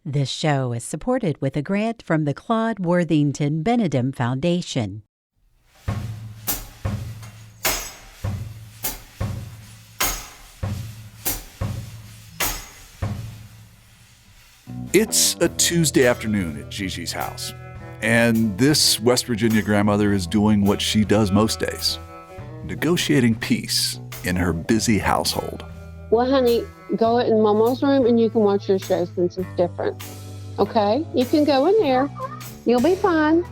This show is supported with a grant from the Claude Worthington Benedum Foundation. It's a Tuesday afternoon at Gigi's house, and this West Virginia grandmother is doing what she does most days, negotiating peace in her busy household. Well, honey, go in Momo's room and you can watch your show since it's different. Okay? You can go in there. You'll be fine.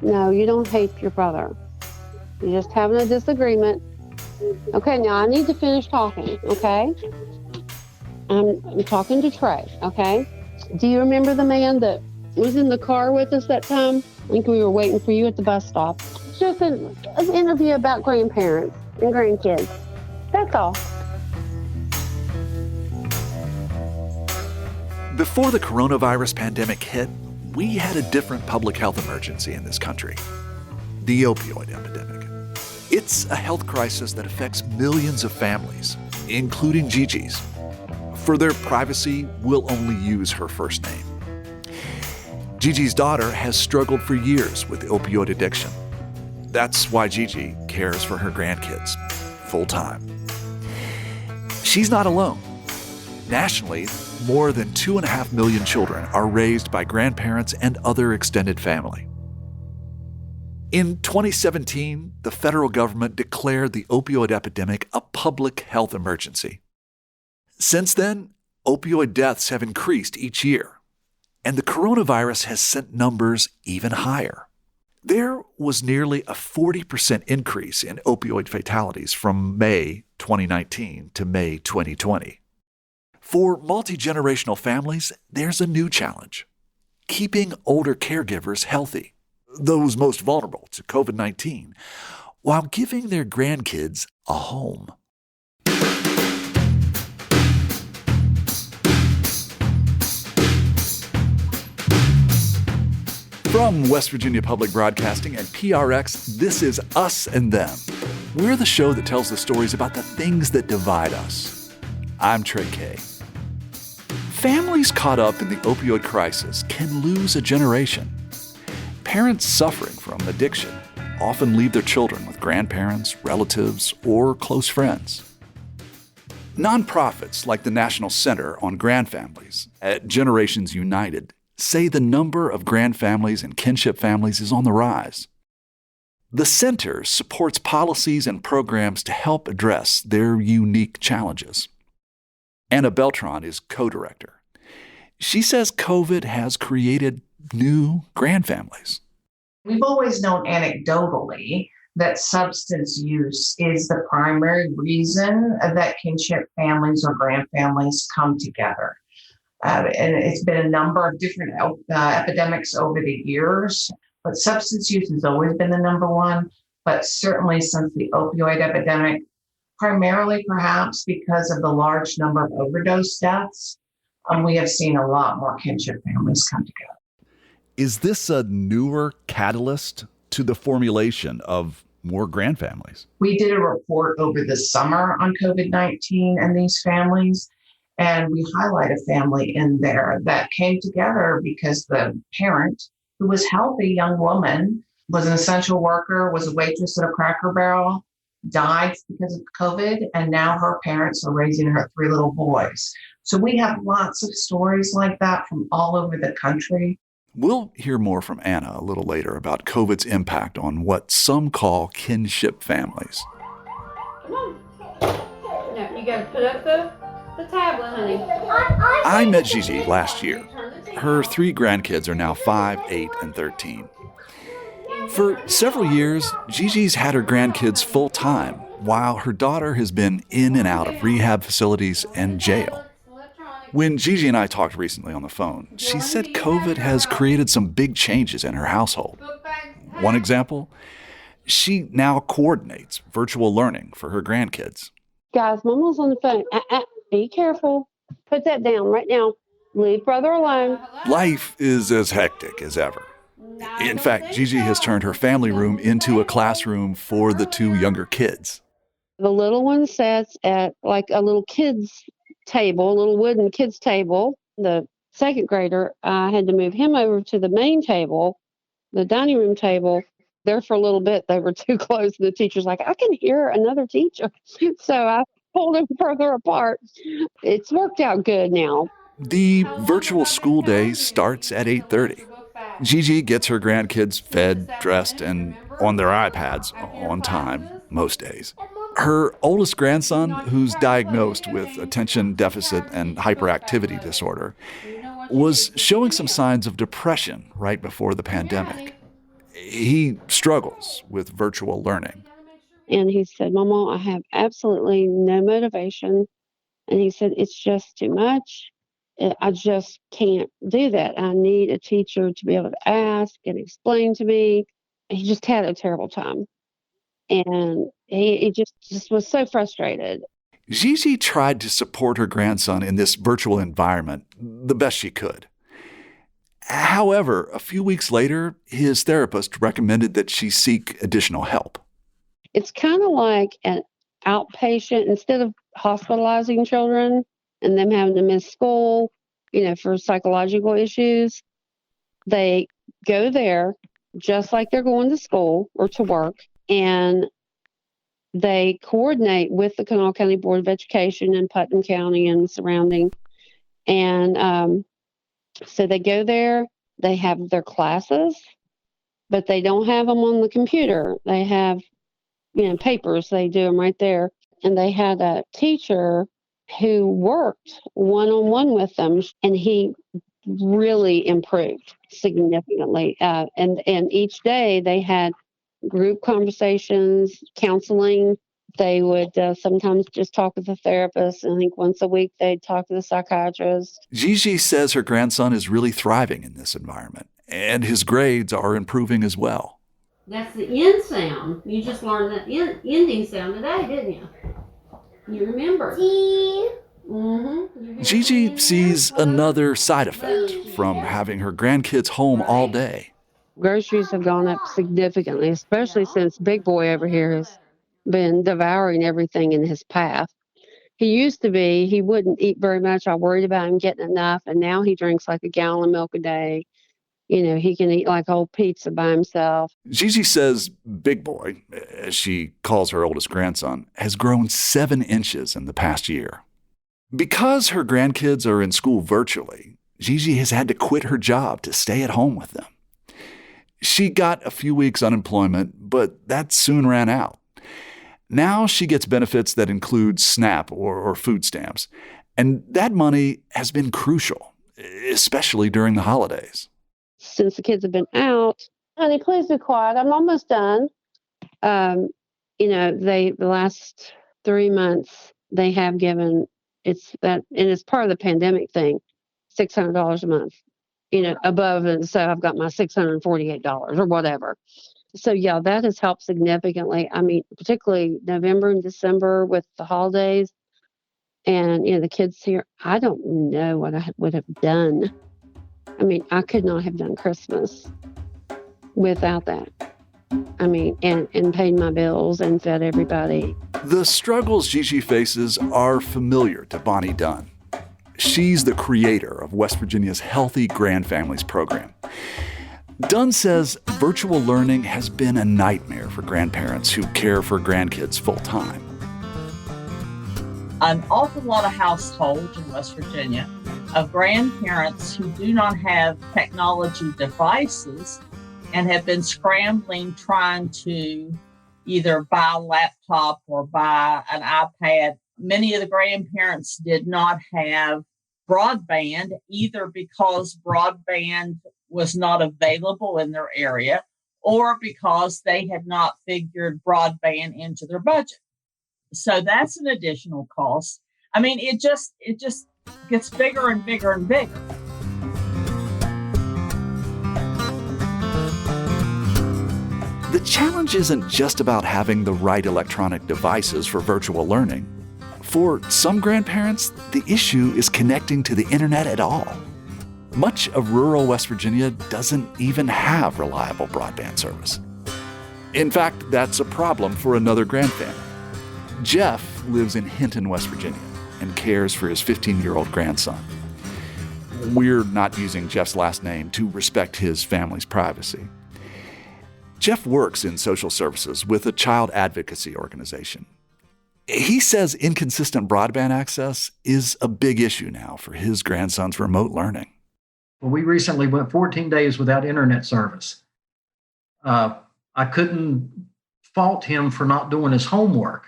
No, you don't hate your brother. You're just having a disagreement. Okay, now I need to finish talking, okay? I'm talking to Trey, okay? Do you remember the man that was in the car with us that time? I think we were waiting for you at the bus stop. It's just an interview about grandparents and grandkids. That's all. Before the coronavirus pandemic hit, we had a different public health emergency in this country, the opioid epidemic. It's a health crisis that affects millions of families, including Gigi's. For their privacy, we'll only use her first name. Gigi's daughter has struggled for years with opioid addiction. That's why Gigi cares for her grandkids full-time. She's not alone. Nationally, more than 2.5 million children are raised by grandparents and other extended family. In 2017, the federal government declared the opioid epidemic a public health emergency. Since then, opioid deaths have increased each year, and the coronavirus has sent numbers even higher. There was nearly a 40% increase in opioid fatalities from May 2019 to May 2020. For multi-generational families, there's a new challenge: keeping older caregivers healthy, those most vulnerable to COVID-19, while giving their grandkids a home. From West Virginia Public Broadcasting and PRX, this is Us and Them. We're the show that tells the stories about the things that divide us. I'm Trey Kay. Families caught up in the opioid crisis can lose a generation. Parents suffering from addiction often leave their children with grandparents, relatives, or close friends. Nonprofits like the National Center on Grandfamilies at Generations United say the number of grandfamilies and kinship families is on the rise. The center supports policies and programs to help address their unique challenges. Anna Beltran is co-director. She says COVID has created new grandfamilies. We've always known anecdotally that substance use is the primary reason that kinship families or grandfamilies come together. And it's been a number of different epidemics over the years, but substance use has always been the number one. But certainly since the opioid epidemic, primarily perhaps because of the large number of overdose deaths, we have seen a lot more kinship families come together. Is this a newer catalyst to the formulation of more grandfamilies? We did a report over the summer on COVID-19 and these families, and we highlight a family in there that came together because the parent, who was a healthy young woman, was an essential worker, was a waitress at a Cracker Barrel, died because of COVID, and now her parents are raising her 3 little boys. So we have lots of stories like that from all over the country. We'll hear more from Anna a little later about COVID's impact on what some call kinship families. Come on. No, you got to put up the tablet, honey. I met Gigi last year. Her 3 grandkids are now 5, 8, and 13. For several years, Gigi's had her grandkids full-time, while her daughter has been in and out of rehab facilities and jail. When Gigi and I talked recently on the phone, she said COVID has created some big changes in her household. One example, she now coordinates virtual learning for her grandkids. Guys, Mama's on the phone. Be careful. Put that down right now. Leave brother alone. Life is as hectic as ever. In fact, Gigi has turned her family room into a classroom for the 2 younger kids. The little one sits at like a little kids table, a little wooden kids table. The second grader, I had to move him over to the main table, the dining room table. There for a little bit, they were too close. The teacher's like, I can hear another teacher. So I pulled them further apart. It's worked out good now. The virtual school day starts at 8:30. Gigi gets her grandkids fed, dressed, and on their iPads on time most days. Her oldest grandson, who's diagnosed with attention deficit and hyperactivity disorder, was showing some signs of depression right before the pandemic. He struggles with virtual learning. And he said, Mama, I have absolutely no motivation. And he said, it's just too much. I just can't do that. I need a teacher to be able to ask and explain to me. He just had a terrible time. And he just was so frustrated. Gigi tried to support her grandson in this virtual environment the best she could. However, a few weeks later, his therapist recommended that she seek additional help. It's kind of like an outpatient, instead of hospitalizing children and them having to miss school, for psychological issues, they go there just like they're going to school or to work, and they coordinate with the Kanawha County Board of Education in Putnam County and surrounding. And so they go there, they have their classes, but they don't have them on the computer. They have, papers, they do them right there. And they had a teacher who worked one-on-one with them, and he really improved significantly. And each day they had group conversations, counseling. They would sometimes just talk with the therapist. I think once a week they'd talk to the psychiatrist. Gigi says her grandson is really thriving in this environment, and his grades are improving as well. That's the end sound. You just learned that ending sound today, didn't you? You remember. Mm-hmm. Gigi sees another side effect from having her grandkids home all day. Groceries have gone up significantly, especially since Big Boy over here has been devouring everything in his path. He wouldn't eat very much. I worried about him getting enough, and now he drinks like a gallon of milk a day. He can eat like a whole pizza by himself. Gigi says Big Boy, as she calls her oldest grandson, has grown 7 inches in the past year. Because her grandkids are in school virtually, Gigi has had to quit her job to stay at home with them. She got a few weeks unemployment, but that soon ran out. Now she gets benefits that include SNAP or food stamps, and that money has been crucial, especially during the holidays. Since the kids have been out, honey, please be quiet. I'm almost done. The last 3 months they have given, it's part of the pandemic thing, $600 a month, above. And so I've got my $648 or whatever. So yeah, that has helped significantly. I mean, particularly November and December with the holidays and, the kids here. I don't know what I would have done. I mean, I could not have done Christmas without that. I mean, and paid my bills and fed everybody. The struggles Gigi faces are familiar to Bonnie Dunn. She's the creator of West Virginia's Healthy Grandfamilies program. Dunn says virtual learning has been a nightmare for grandparents who care for grandkids full-time. An awful lot of households in West Virginia of grandparents who do not have technology devices and have been scrambling trying to either buy a laptop or buy an iPad. Many of the grandparents did not have broadband, either because broadband was not available in their area or because they had not figured broadband into their budget. So that's an additional cost. I mean, it just gets bigger and bigger and bigger. The challenge isn't just about having the right electronic devices for virtual learning. For some grandparents, the issue is connecting to the internet at all. Much of rural West Virginia doesn't even have reliable broadband service. In fact, that's a problem for another grandfamily. Jeff lives in Hinton, West Virginia, and cares for his 15-year-old grandson. We're not using Jeff's last name to respect his family's privacy. Jeff works in social services with a child advocacy organization. He says inconsistent broadband access is a big issue now for his grandson's remote learning. Well, we recently went 14 days without internet service. I couldn't fault him for not doing his homework.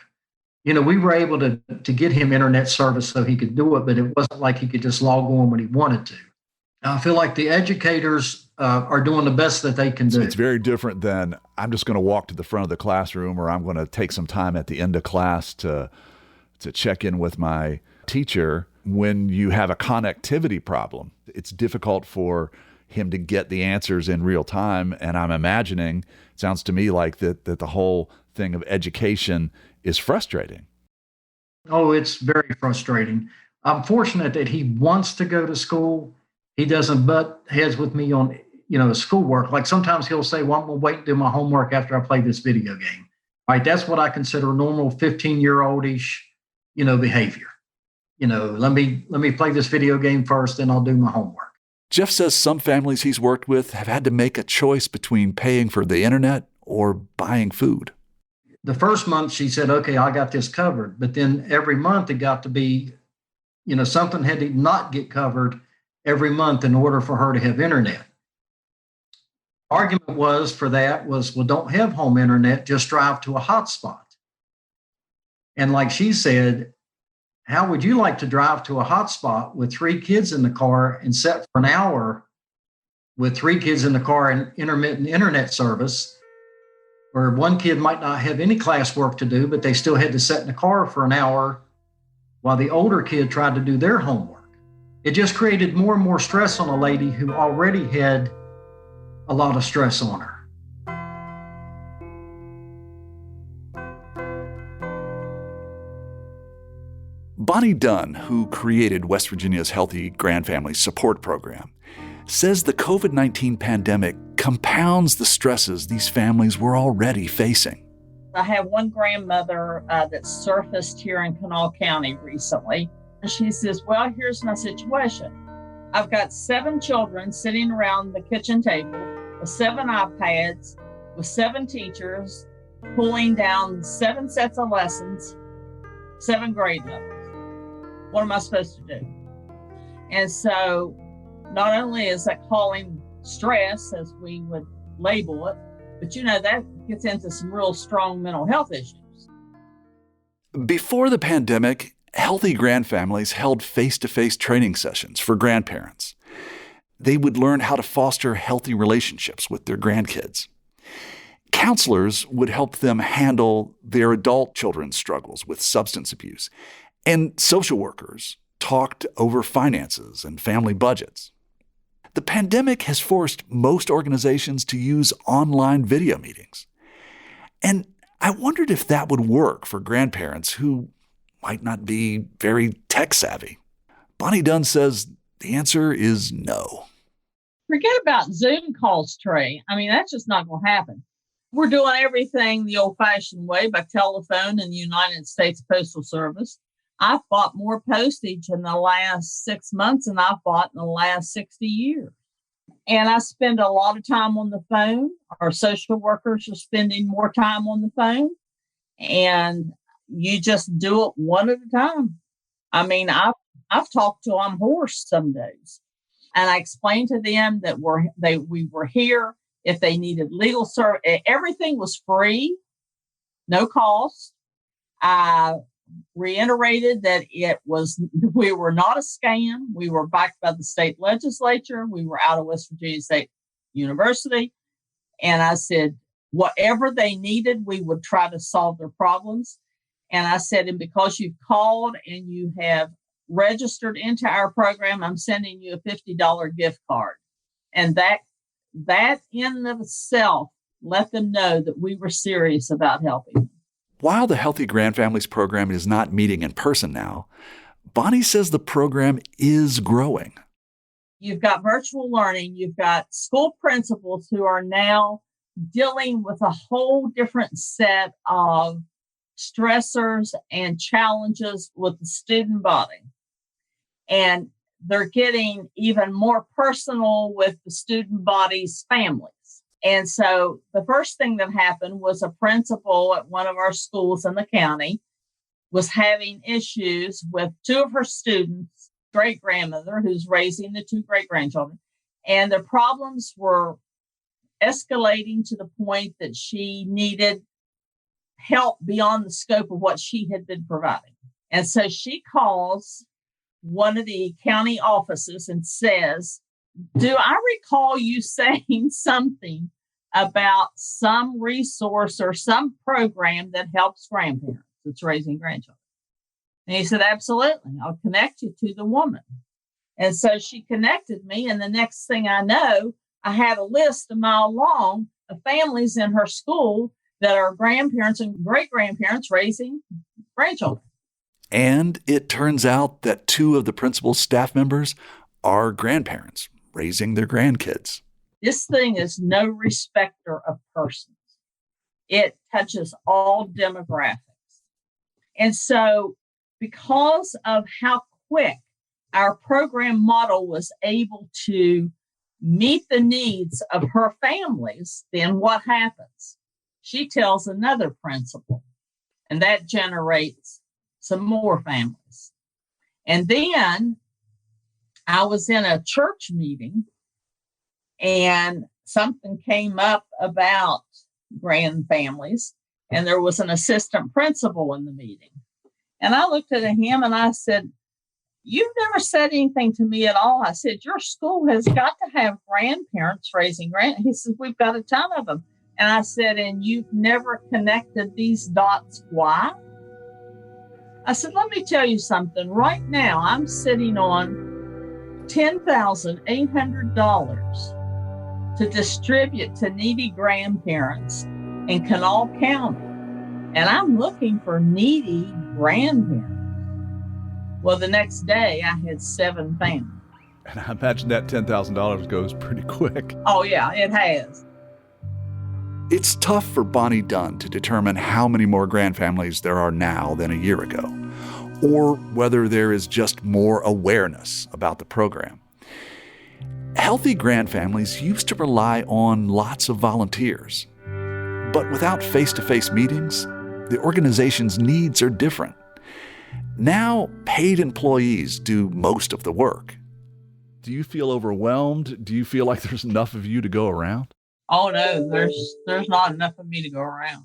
We were able to get him internet service so he could do it, but it wasn't like he could just log on when he wanted to. I feel like the educators are doing the best that they can do. It's very different than I'm just going to walk to the front of the classroom, or I'm going to take some time at the end of class to check in with my teacher. When you have a connectivity problem, it's difficult for him to get the answers in real time. And I'm imagining, it sounds to me like that the whole thing of education is frustrating. Oh, it's very frustrating. I'm fortunate that he wants to go to school. He doesn't butt heads with me on, schoolwork. Like sometimes he'll say, well, I'm going to wait and do my homework after I play this video game. Right? That's what I consider normal 15-year-old-ish, behavior. Let me play this video game first, then I'll do my homework. Jeff says some families he's worked with have had to make a choice between paying for the internet or buying food. The first month she said, okay, I got this covered. But then every month it got to be, something had to not get covered every month in order for her to have internet. Argument was, well, don't have home internet, just drive to a hotspot. And like she said, how would you like to drive to a hotspot with 3 kids in the car and sit for an hour with 3 kids in the car and intermittent internet service, where one kid might not have any classwork to do, but they still had to sit in the car for an hour while the older kid tried to do their homework? It just created more and more stress on a lady who already had a lot of stress on her. Bonnie Dunn, who created West Virginia's Healthy Grandfamily Support Program, says the COVID-19 pandemic compounds the stresses these families were already facing. I have one grandmother that surfaced here in Kanawha County recently. And she says, well, here's my situation. I've got 7 children sitting around the kitchen table with 7 iPads, with 7 teachers, pulling down 7 sets of lessons, 7 grade levels. What am I supposed to do? And so not only is that calling stress, as we would label it, but that gets into some real strong mental health issues. Before the pandemic, Healthy Grandfamilies held face-to-face training sessions for grandparents. They would learn how to foster healthy relationships with their grandkids. Counselors would help them handle their adult children's struggles with substance abuse, and social workers talked over finances and family budgets. The pandemic has forced most organizations to use online video meetings. And I wondered if that would work for grandparents who might not be very tech savvy. Bonnie Dunn says the answer is no. Forget about Zoom calls, Trey. That's just not going to happen. We're doing everything the old-fashioned way by telephone and the United States Postal Service. I've bought more postage in the last 6 months than I've bought in the last 60 years. And I spend a lot of time on the phone. Our social workers are spending more time on the phone. And you just do it one at a time. I've talked to them hoarse some days. And I explained to them that we were here if they needed legal service. Everything was free, no cost. I reiterated that we were not a scam. We were backed by the state legislature. We were out of West Virginia State University. And I said, whatever they needed, we would try to solve their problems. And I said, and because you've called and you have registered into our program, I'm sending you a $50 gift card. And that in of itself let them know that we were serious about helping them. While the Healthy Grandfamilies program is not meeting in person now, Bonnie says the program is growing. You've got virtual learning. You've got school principals who are now dealing with a whole different set of stressors and challenges with the student body. And they're getting even more personal with the student body's families. And so the first thing that happened was a principal at one of our schools in the county was having issues with two of her students, great-grandmother, who's raising the two great-grandchildren. And the problems were escalating to the point that she needed help beyond the scope of what she had been providing. And so she calls one of the county offices and says, do I recall you saying something about some resource or some program that helps grandparents that's raising grandchildren? And he said, absolutely. I'll connect you to the woman. And so she connected me. And the next thing I know, I had a list a mile long of families in her school that are grandparents and great-grandparents raising grandchildren. And it turns out that two of the principal's staff members are grandparents raising their grandkids. This thing is no respecter of persons. It touches all demographics. And so because of how quick our program model was able to meet the needs of her families, then what happens? She tells another principal, and that generates some more families. And then I was in a church meeting and something came up about grandfamilies, and there was an assistant principal in the meeting. And I looked at him and I said, you've never said anything to me at all. I said, your school has got to have grandparents raising He said, we've got a ton of them. And I said, and you've never connected these dots. Why? I said, let me tell you something. Right now, I'm sitting on $10,800 to distribute to needy grandparents in Kanawha County. And I'm looking for needy grandparents. Well, the next day, I had 7 families. And I imagine that $10,000 goes pretty quick. Oh, yeah, it has. It's tough for Bonnie Dunn to determine how many more grandfamilies there are now than a year ago, or whether there is just more awareness about the program. Healthy grandfamilies used to rely on lots of volunteers, but without face-to-face meetings, the organization's needs are different. Now, paid employees do most of the work. Do you feel overwhelmed? Do you feel like there's enough of you to go around? Oh, no, there's not enough of me to go around.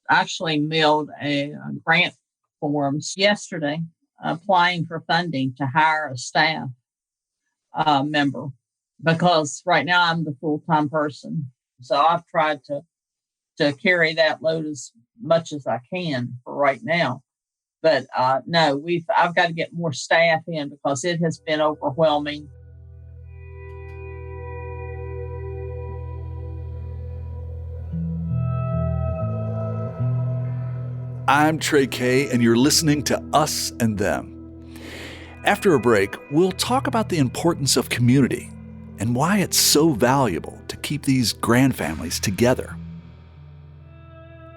I actually mailed a grant forms yesterday applying for funding to hire a staff member, because right now I'm the full-time person. So I've tried to carry that load as much as I can for right now. But no, I've got to get more staff in because it has been overwhelming. I'm Trey Kay, and you're listening to Us and Them. After a break, we'll talk about the importance of community and why it's so valuable to keep these grandfamilies together.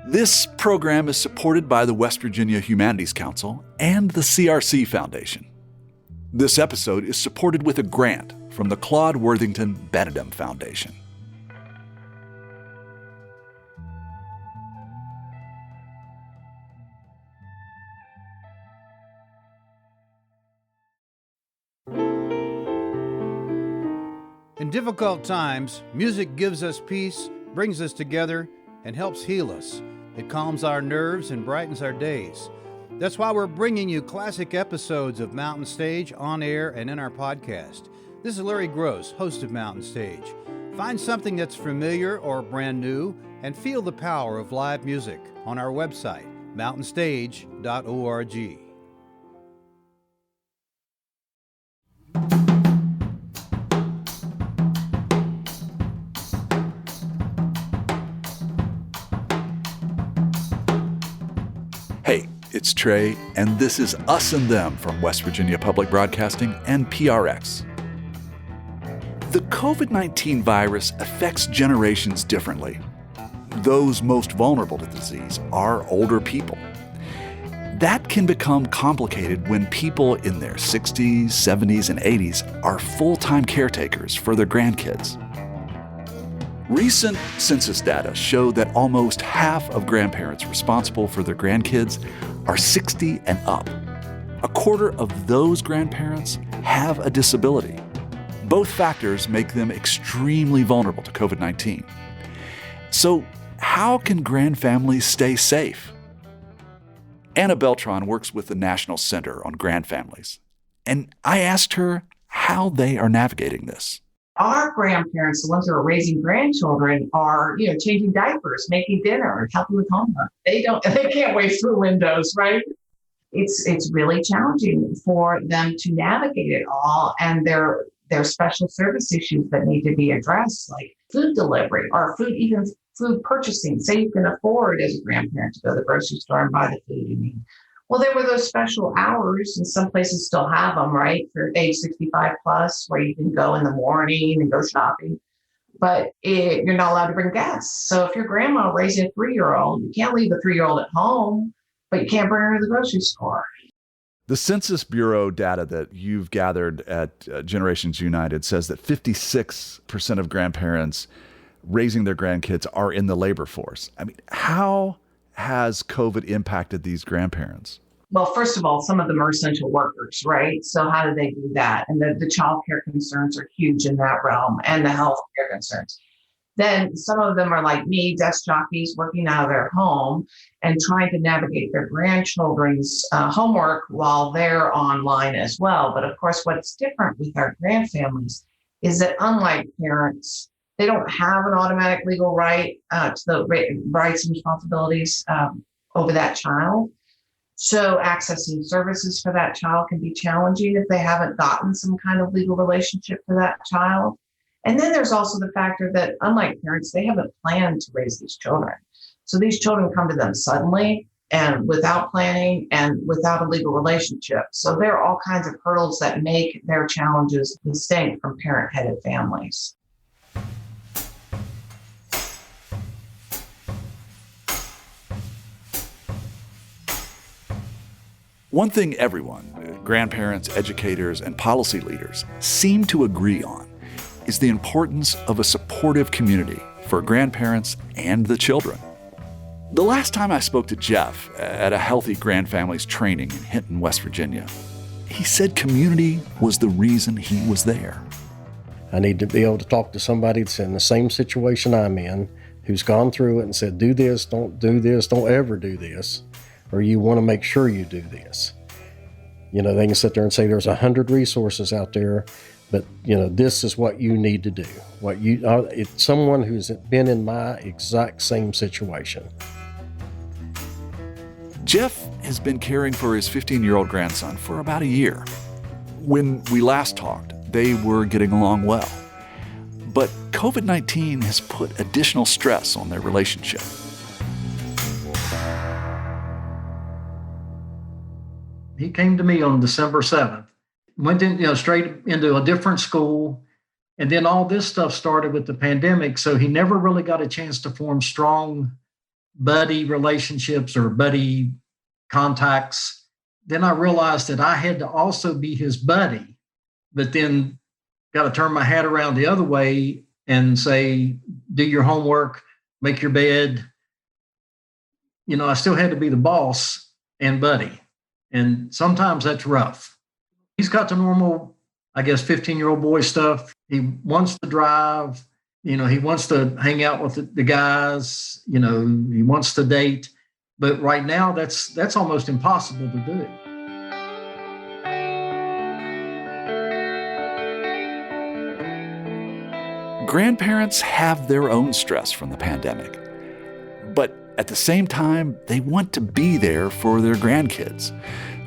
This program is supported by the West Virginia Humanities Council and the CRC Foundation. This episode is supported with a grant from the Claude Worthington Benedum Foundation. In difficult times, music gives us peace, brings us together, and helps heal us. It calms our nerves and brightens our days. That's why we're bringing you classic episodes of Mountain Stage on air and in our podcast. This is Larry Gross, host of Mountain Stage. Find something that's familiar or brand new and feel the power of live music on our website, mountainstage.org. Hey, it's Trey, and this is Us and Them from West Virginia Public Broadcasting and PRX. The COVID-19 virus affects generations differently. Those most vulnerable to the disease are older people. That can become complicated when people in their 60s, 70s, and 80s are full-time caretakers for their grandkids. Recent census data show that almost half of grandparents responsible for their grandkids are 60 and up. A quarter of those grandparents have a disability. Both factors make them extremely vulnerable to COVID-19. So, how can grandfamilies stay safe? Anna Beltran works with the National Center on Grandfamilies, and I asked her how they are navigating this. Our grandparents, the ones who are raising grandchildren, are, changing diapers, making dinner, helping with homework. They can't wave through windows, right? It's really challenging for them to navigate it all, and there are special service issues that need to be addressed, like food delivery or food purchasing. Say you can afford as a grandparent to go to the grocery store and buy the food you need. Well, there were those special hours, and some places still have them, right, for age 65 plus, where you can go in the morning and go shopping. But you're not allowed to bring guests. So if your grandma raising a 3-year-old, you can't leave the 3-year-old at home, but you can't bring her to the grocery store. The Census Bureau data that you've gathered at Generations United says that 56% of grandparents raising their grandkids are in the labor force. I mean, how has COVID impacted these grandparents? Well, first of all, some of them are essential workers, right? So how do they do that? And the child care concerns are huge in that realm, and the health care concerns. Then some of them are like me, desk jockeys working out of their home and trying to navigate their grandchildren's homework while they're online as well. But of course, what's different with our grandfamilies is that unlike parents, they don't have an automatic legal right to the rights and responsibilities over that child. So accessing services for that child can be challenging if they haven't gotten some kind of legal relationship to that child. And then there's also the factor that, unlike parents, they haven't planned to raise these children. So these children come to them suddenly and without planning and without a legal relationship. So there are all kinds of hurdles that make their challenges distinct from parent-headed families. One thing everyone, grandparents, educators, and policy leaders, seem to agree on is the importance of a supportive community for grandparents and the children. The last time I spoke to Jeff at a Healthy Grandfamilies training in Hinton, West Virginia, he said community was the reason he was there. I need to be able to talk to somebody that's in the same situation I'm in, who's gone through it and said, do this, don't ever do this, or you want to make sure you do this. They can sit there and say there's 100 resources out there, but this is what you need to do. It's someone who's been in my exact same situation. Jeff has been caring for his 15-year-old grandson for about a year. When we last talked, they were getting along well. But COVID-19 has put additional stress on their relationship. He came to me on December 7th, went in, straight into a different school. And then all this stuff started with the pandemic. So he never really got a chance to form strong buddy relationships or buddy contacts. Then I realized that I had to also be his buddy, but then got to turn my hat around the other way and say, do your homework, make your bed. I still had to be the boss and buddy. And sometimes that's rough. He's got the normal, 15-year-old boy stuff. He wants to drive, he wants to hang out with the guys, he wants to date. But right now, that's almost impossible to do. Grandparents have their own stress from the pandemic. But at the same time, they want to be there for their grandkids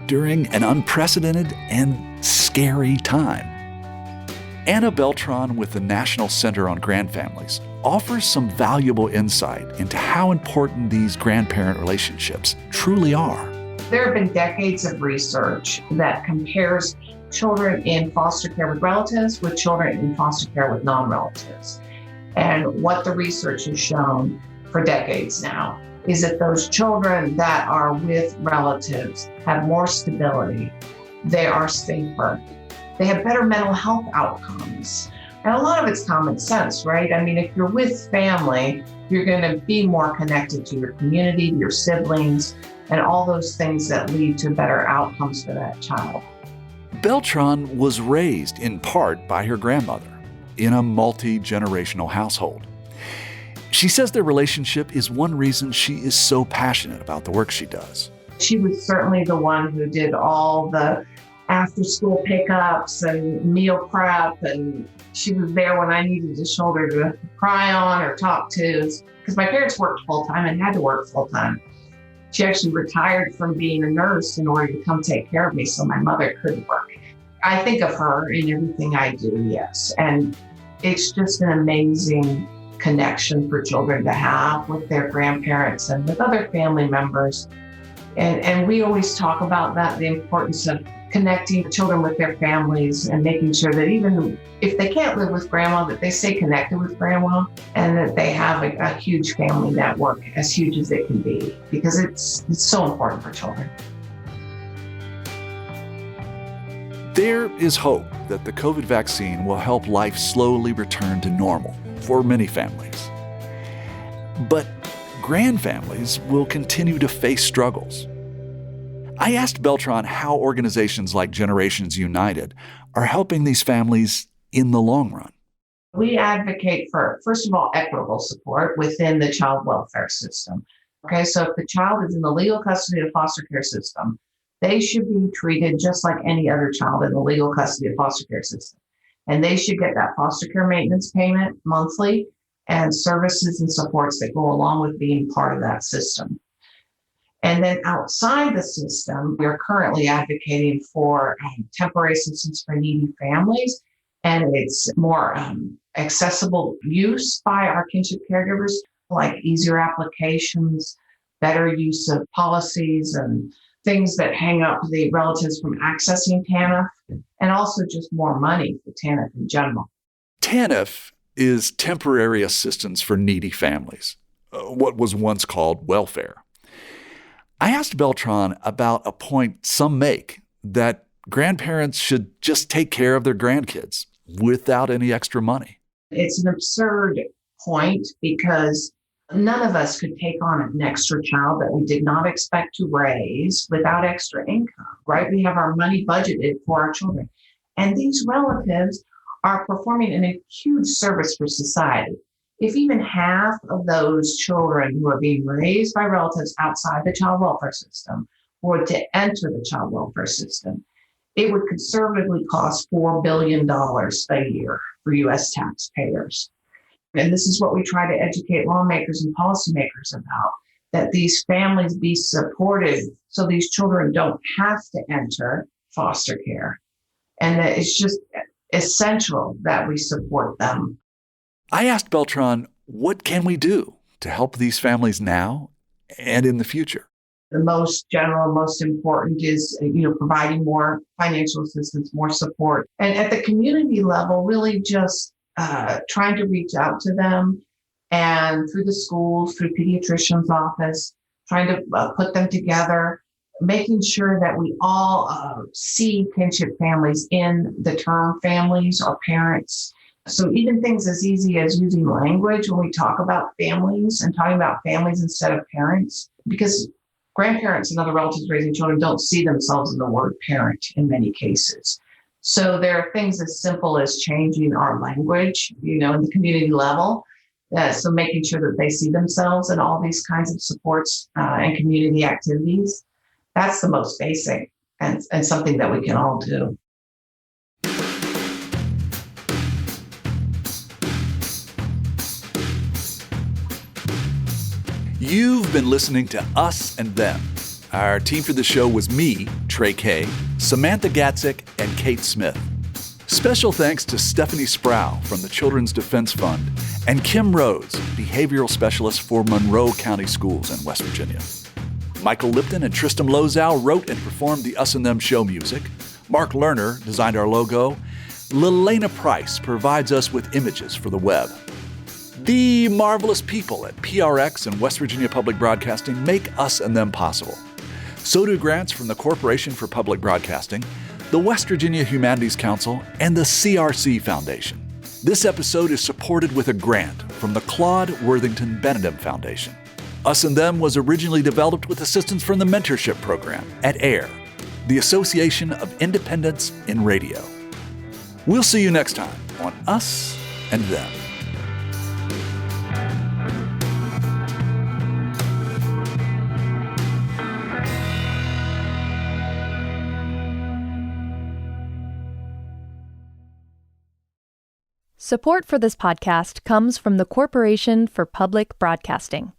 during an unprecedented and scary time. Anna Beltran with the National Center on Grandfamilies offers some valuable insight into how important these grandparent relationships truly are. There have been decades of research that compares children in foster care with relatives with children in foster care with non-relatives. And what the research has shown for decades now is that those children that are with relatives have more stability, they are safer, they have better mental health outcomes. And a lot of it's common sense, right? I mean, if you're with family, you're going to be more connected to your community, your siblings, and all those things that lead to better outcomes for that child. Beltran was raised in part by her grandmother in a multi-generational household. She says their relationship is one reason she is so passionate about the work she does. She was certainly the one who did all the after-school pickups and meal prep, and she was there when I needed a shoulder to cry on or talk to, because my parents worked full-time and had to work full-time. She actually retired from being a nurse in order to come take care of me so my mother could work. I think of her in everything I do, yes. And it's just an amazing connection for children to have with their grandparents and with other family members. And we always talk about that, the importance of connecting children with their families and making sure that even if they can't live with grandma, that they stay connected with grandma and that they have a huge family network, as huge as it can be, because it's so important for children. There is hope that the COVID vaccine will help life slowly return to normal for many families. But grandfamilies will continue to face struggles. I asked Beltran how organizations like Generations United are helping these families in the long run. We advocate for, first of all, equitable support within the child welfare system. Okay, so if the child is in the legal custody of the foster care system, they should be treated just like any other child in the legal custody of the foster care system. And they should get that foster care maintenance payment monthly and services and supports that go along with being part of that system. And then outside the system, we're currently advocating for temporary assistance for needy families, and it's more accessible use by our kinship caregivers, like easier applications, better use of policies, and things that hang up the relatives from accessing TANF, and also just more money for TANF in general. TANF is temporary assistance for needy families, what was once called welfare. I asked Beltran about a point some make that grandparents should just take care of their grandkids without any extra money. It's an absurd point because none of us could take on an extra child that we did not expect to raise without extra income, right? We have our money budgeted for our children. And these relatives are performing a huge service for society. If even half of those children who are being raised by relatives outside the child welfare system were to enter the child welfare system, it would conservatively cost $4 billion a year for U.S. taxpayers. And this is what we try to educate lawmakers and policymakers about, that these families be supported so these children don't have to enter foster care. And that it's just essential that we support them. I asked Beltran, what can we do to help these families now and in the future? The most general, most important is, providing more financial assistance, more support. And at the community level, really just trying to reach out to them, and through the schools, through pediatrician's office, trying to put them together, making sure that we all see kinship families in the term families or parents. So even things as easy as using language when we talk about families and talking about families instead of parents, because grandparents and other relatives raising children don't see themselves in the word parent in many cases. So there are things as simple as changing our language, in the community level. So making sure that they see themselves in all these kinds of supports and community activities. That's the most basic and something that we can all do. You've been listening to Us and Them. Our team for the show was me, Trey Kay, Samantha Gatzik, and Kate Smith. Special thanks to Stephanie Sproul from the Children's Defense Fund and Kim Rhodes, Behavioral Specialist for Monroe County Schools in West Virginia. Michael Lipton and Tristam Lozow wrote and performed the Us and Them show music. Mark Lerner designed our logo. Lelena Price provides us with images for the web. The marvelous people at PRX and West Virginia Public Broadcasting make us and them possible. So do grants from the Corporation for Public Broadcasting, the West Virginia Humanities Council, and the CRC Foundation. This episode is supported with a grant from the Claude Worthington Benedum Foundation. Us and Them was originally developed with assistance from the Mentorship Program at AIR, the Association of Independents in Radio. We'll see you next time on Us and Them. Support for this podcast comes from the Corporation for Public Broadcasting.